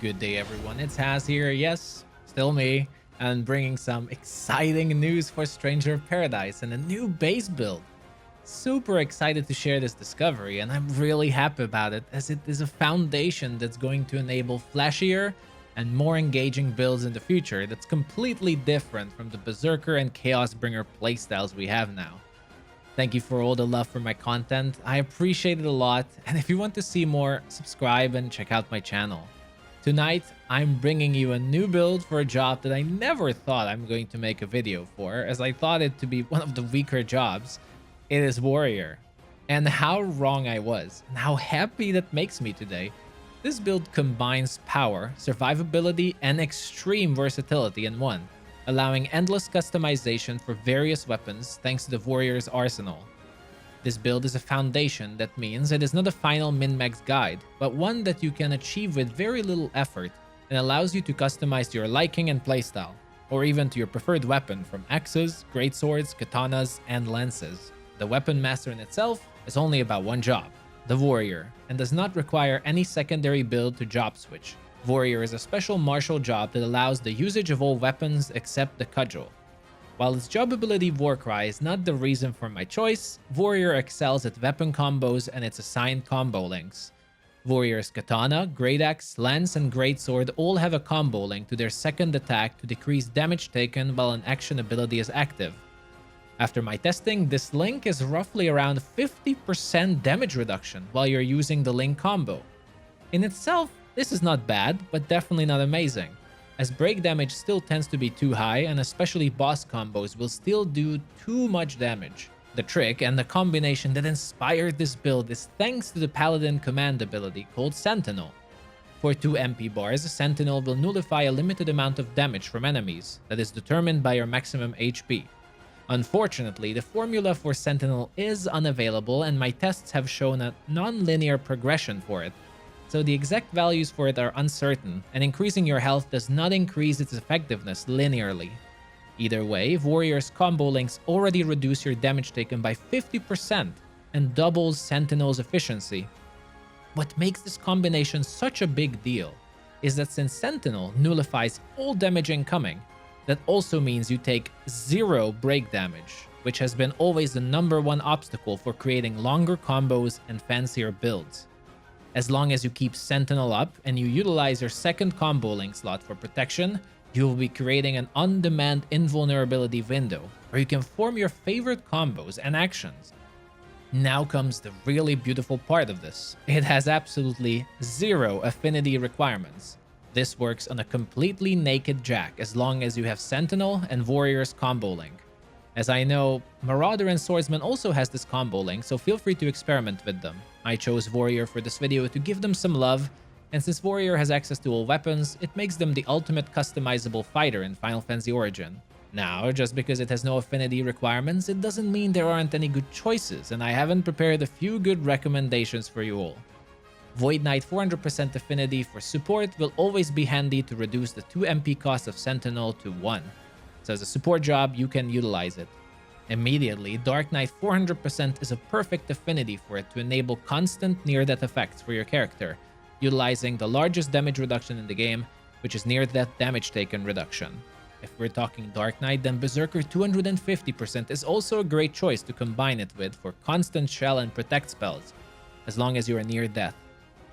Good day, everyone. It's Haz here. Yes, still me, and bringing some exciting news for Stranger of Paradise and a new base build. Super excited to share this discovery, and I'm really happy about it as it is a foundation that's going to enable flashier and more engaging builds in the future that's completely different from the Berserker and Chaosbringer playstyles we have now. Thank you for all the love for my content. I appreciate it a lot, and if you want to see more, subscribe and check out my channel. Tonight, I'm bringing you a new build for a job that I never thought I'm going to make a video for, as I thought it to be one of the weaker jobs. It is Warrior. And how wrong I was, and how happy that makes me today. This build combines power, survivability, and extreme versatility in one, allowing endless customization for various weapons thanks to the Warrior's arsenal. This build is a foundation that means it is not a final min-max guide, but one that you can achieve with very little effort and allows you to customize to your liking and playstyle, or even to your preferred weapon from axes, greatswords, katanas, and lances. The weapon master in itself is only about one job, the Warrior, and does not require any secondary build to job switch. Warrior is a special martial job that allows the usage of all weapons except the cudgel. While its job ability Warcry is not the reason for my choice, Warrior excels at weapon combos and its assigned combo links. Warrior's Katana, Great Axe, Lance, and Greatsword all have a combo link to their second attack to decrease damage taken while an action ability is active. After my testing, this link is roughly around 50% damage reduction while you're using the link combo. In itself, this is not bad, but definitely not amazing, as break damage still tends to be too high and especially boss combos will still do too much damage. The trick and the combination that inspired this build is thanks to the Paladin command ability called Sentinel. For 2 MP bars, Sentinel will nullify a limited amount of damage from enemies that is determined by your maximum HP. Unfortunately, the formula for Sentinel is unavailable and my tests have shown a non-linear progression for it. So the exact values for it are uncertain, and increasing your health does not increase its effectiveness linearly. Either way, Warrior's combo links already reduce your damage taken by 50% and doubles Sentinel's efficiency. What makes this combination such a big deal is that since Sentinel nullifies all damage incoming, that also means you take 0 break damage, which has been always the #1 obstacle for creating longer combos and fancier builds. As long as you keep Sentinel up and you utilize your second combo link slot for protection, you will be creating an on-demand invulnerability window where you can form your favorite combos and actions. Now comes the really beautiful part of this. It has absolutely 0 affinity requirements. This works on a completely naked Jack as long as you have Sentinel and Warrior's combo link. As I know, Marauder and Swordsman also has this combo link, so feel free to experiment with them. I chose Warrior for this video to give them some love, and since Warrior has access to all weapons, it makes them the ultimate customizable fighter in Final Fantasy Origin. Now, just because it has no affinity requirements, it doesn't mean there aren't any good choices, and I haven't prepared a few good recommendations for you all. Void Knight 400% affinity for support will always be handy to reduce the 2 MP cost of Sentinel to 1. So as a support job, you can utilize it. Immediately, Dark Knight 400% is a perfect affinity for it to enable constant near-death effects for your character, utilizing the largest damage reduction in the game, which is near-death damage taken reduction. If we're talking Dark Knight, then Berserker 250% is also a great choice to combine it with for constant shell and protect spells, as long as you are near death.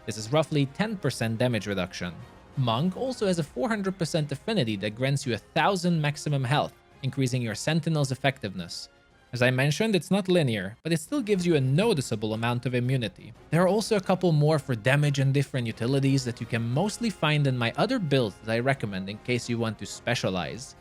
This is roughly 10% damage reduction. Monk also has a 400% affinity that grants you 1000 maximum health, increasing your Sentinel's effectiveness. As I mentioned, it's not linear, but it still gives you a noticeable amount of immunity. There are also a couple more for damage and different utilities that you can mostly find in my other builds that I recommend in case you want to specialize.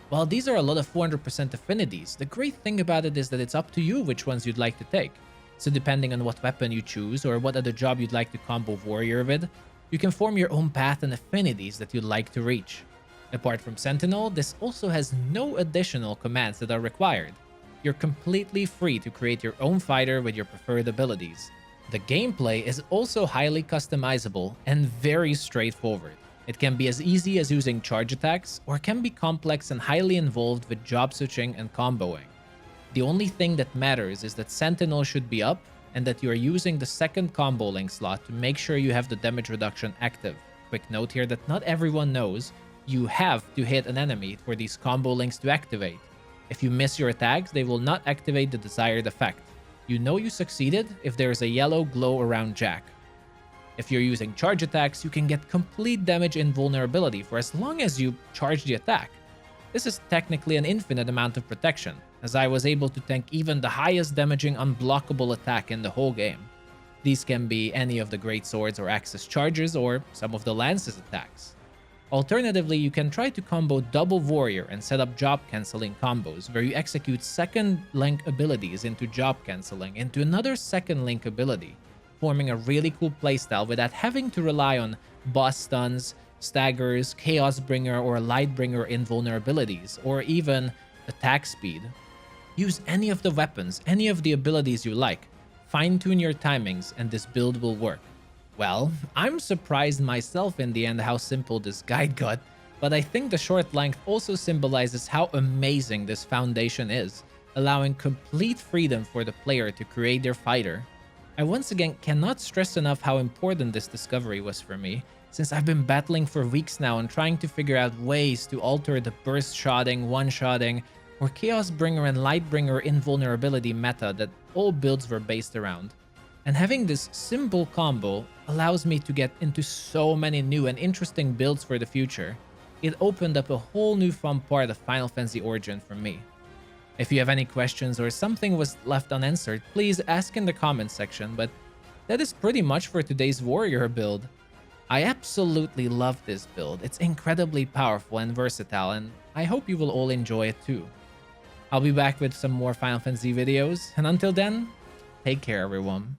While these are a lot of 400% affinities, the great thing about it is that it's up to you which ones you'd like to take. So depending on what weapon you choose or what other job you'd like to combo Warrior with, you can form your own path and affinities that you'd like to reach. Apart from Sentinel, this also has no additional commands that are required. You're completely free to create your own fighter with your preferred abilities. The gameplay is also highly customizable and very straightforward. It can be as easy as using charge attacks, or can be complex and highly involved with job switching and comboing. The only thing that matters is that Sentinel should be up and that you are using the second combo link slot to make sure you have the damage reduction active. quick note here that not everyone knows you have to hit an enemy for these combo links to activate. If you miss your attacks, they will not activate the desired effect. You know you succeeded if there is a yellow glow around Jack. If you're using charge attacks, you can get complete damage invulnerability for as long as you charge the attack. This is technically an infinite amount of protection, as I was able to tank even the highest damaging unblockable attack in the whole game. These can be any of the Great Swords or Axis charges, or some of the Lance's attacks. Alternatively, you can try to combo Double Warrior and set up job cancelling combos, where you execute second link abilities into job cancelling into another second link ability, forming a really cool playstyle without having to rely on boss stuns, staggers, Chaos Bringer or Lightbringer invulnerabilities, or even attack speed. Use any of the weapons, any of the abilities you like, fine-tune your timings, and this build will work. Well, I'm surprised myself in the end how simple this guide got, but I think the short length also symbolizes how amazing this foundation is, allowing complete freedom for the player to create their fighter. I once again cannot stress enough how important this discovery was for me, since I've been battling for weeks now and trying to figure out ways to alter the burst shotting, one-shotting, or Chaos Bringer and Lightbringer invulnerability meta that all builds were based around. And having this simple combo allows me to get into so many new and interesting builds for the future. It opened up a whole new fun part of Final Fantasy Origin for me. If you have any questions or something was left unanswered, please ask in the comments section, but that is pretty much for today's warrior build. I absolutely love this build. It's incredibly powerful and versatile, and I hope you will all enjoy it too. I'll be back with some more Final Fantasy videos, and until then, take care everyone.